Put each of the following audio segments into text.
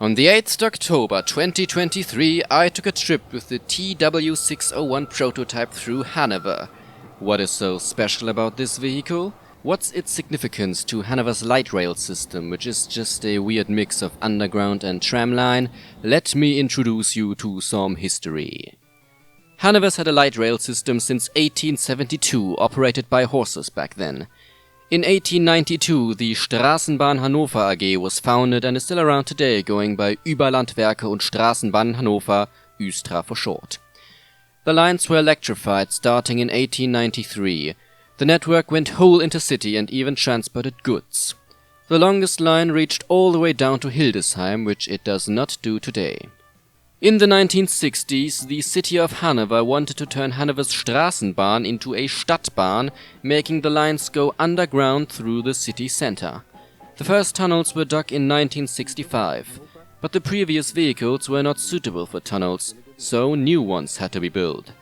On the 8th October 2023, I took a trip with the TW601 prototype through Hanover. What is so special about this vehicle? What's its significance to Hanover's light rail system, which is just a weird mix of underground and tramline? Let me introduce you to some history. Hanover's had a light rail system since 1872, operated by horses back then. In 1892, the Straßenbahn Hannover AG was founded and is still around today, going by Überlandwerke und Straßenbahn Hannover, ÜSTRA for short. The lines were electrified starting in 1893. The network went whole intercity and even transported goods. The longest line reached all the way down to Hildesheim, which it does not do today. In the 1960s, the city of Hanover wanted to turn Hanover's Straßenbahn into a Stadtbahn, making the lines go underground through the city center. The first tunnels were dug in 1965, but the previous vehicles were not suitable for tunnels, so new ones had to be built.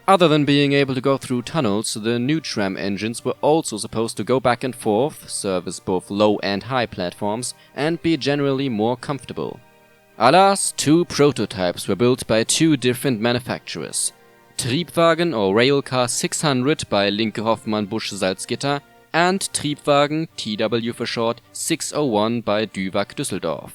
Other than being able to go through tunnels, the new tram engines were also supposed to go back and forth, service both low and high platforms, and be generally more comfortable. Alas, two prototypes were built by two different manufacturers. Triebwagen or Railcar 600 by Linke Hoffmann Busch Salzgitter and Triebwagen, TW for short, 601 by Duwag Düsseldorf.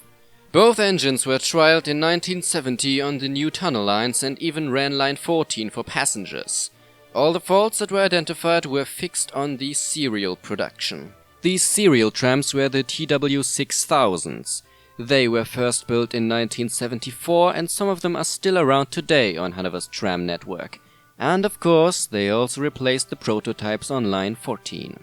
Both engines were trialed in 1970 on the new tunnel lines and even ran line 14 for passengers. All the faults that were identified were fixed on the serial production. These serial trams were the TW600s. They were first built in 1974 and some of them are still around today on Hanover's tram network. And of course, they also replaced the prototypes on line 14.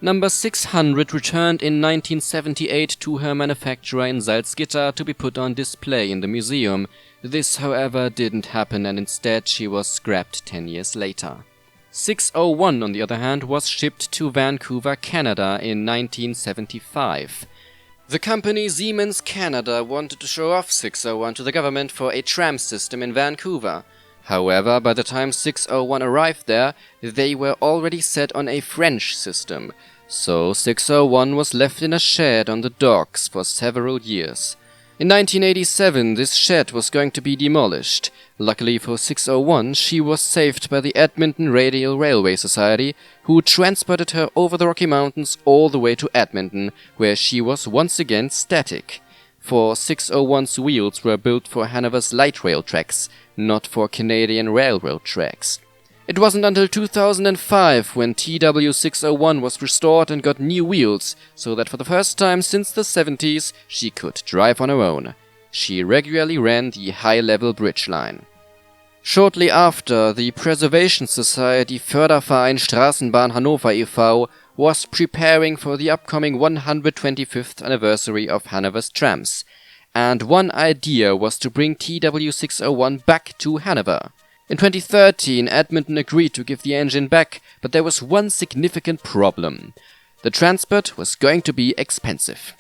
Number 600 returned in 1978 to her manufacturer in Salzgitter to be put on display in the museum. This, however, didn't happen and instead she was scrapped 10 years later. 601, on the other hand, was shipped to Vancouver, Canada in 1975. The company Siemens Canada wanted to show off 601 to the government for a tram system in Vancouver. However, by the time 601 arrived there, they were already set on a French system, so 601 was left in a shed on the docks for several years. In 1987, this shed was going to be demolished. Luckily for 601, she was saved by the Edmonton Radial Railway Society, who transported her over the Rocky Mountains all the way to Edmonton, where she was once again static. For 601's wheels were built for Hanover's light rail tracks, not for Canadian railroad tracks. It wasn't until 2005 when TW601 was restored and got new wheels, so that for the first time since the 70s she could drive on her own. She regularly ran the high-level bridge line. Shortly after, the Preservation Society Förderverein Straßenbahn Hannover e.V. was preparing for the upcoming 125th anniversary of Hanover's trams, and one idea was to bring TW601 back to Hanover. In 2013, Edmonton agreed to give the engine back, but there was one significant problem. The transport was going to be expensive.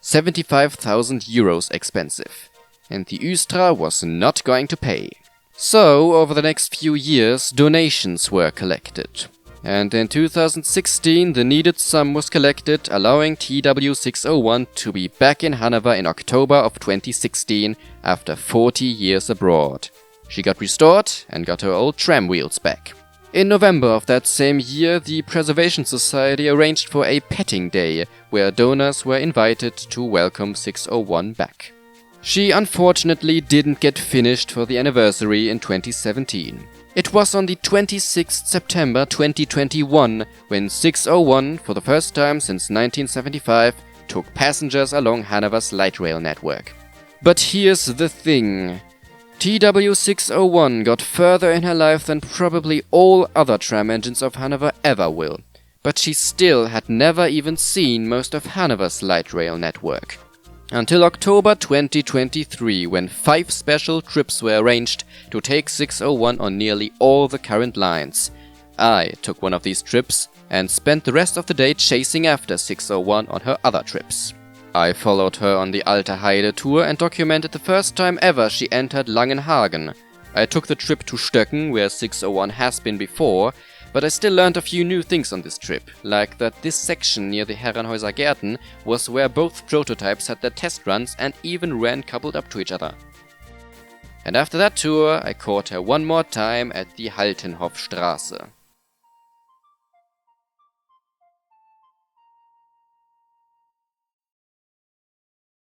75,000 euros expensive. And the ÜSTRA was not going to pay. So, over the next few years, donations were collected. And in 2016, the needed sum was collected, allowing TW601 to be back in Hanover in October of 2016, after 40 years abroad. She got restored and got her old tram wheels back. In November of that same year, the Preservation Society arranged for a petting day, where donors were invited to welcome 601 back. She unfortunately didn't get finished for the anniversary in 2017. It was on the 26th September 2021 when 601, for the first time since 1975, took passengers along Hanover's light rail network. But here's the thing. TW601 got further in her life than probably all other tram engines of Hanover ever will, but she still had never even seen most of Hanover's light rail network. Until October 2023, when 5 special trips were arranged to take 601 on nearly all the current lines. I took one of these trips and spent the rest of the day chasing after 601 on her other trips. I followed her on the Alter Heide tour and documented the first time ever she entered Langenhagen. I took the trip to Stöcken, where 601 has been before, But I still learned a few new things on this trip, like that this section near the Herrenhäuser Gärten was where both prototypes had their test runs and even ran coupled up to each other. And after that tour, I caught her one more time at the Haltenhofstraße.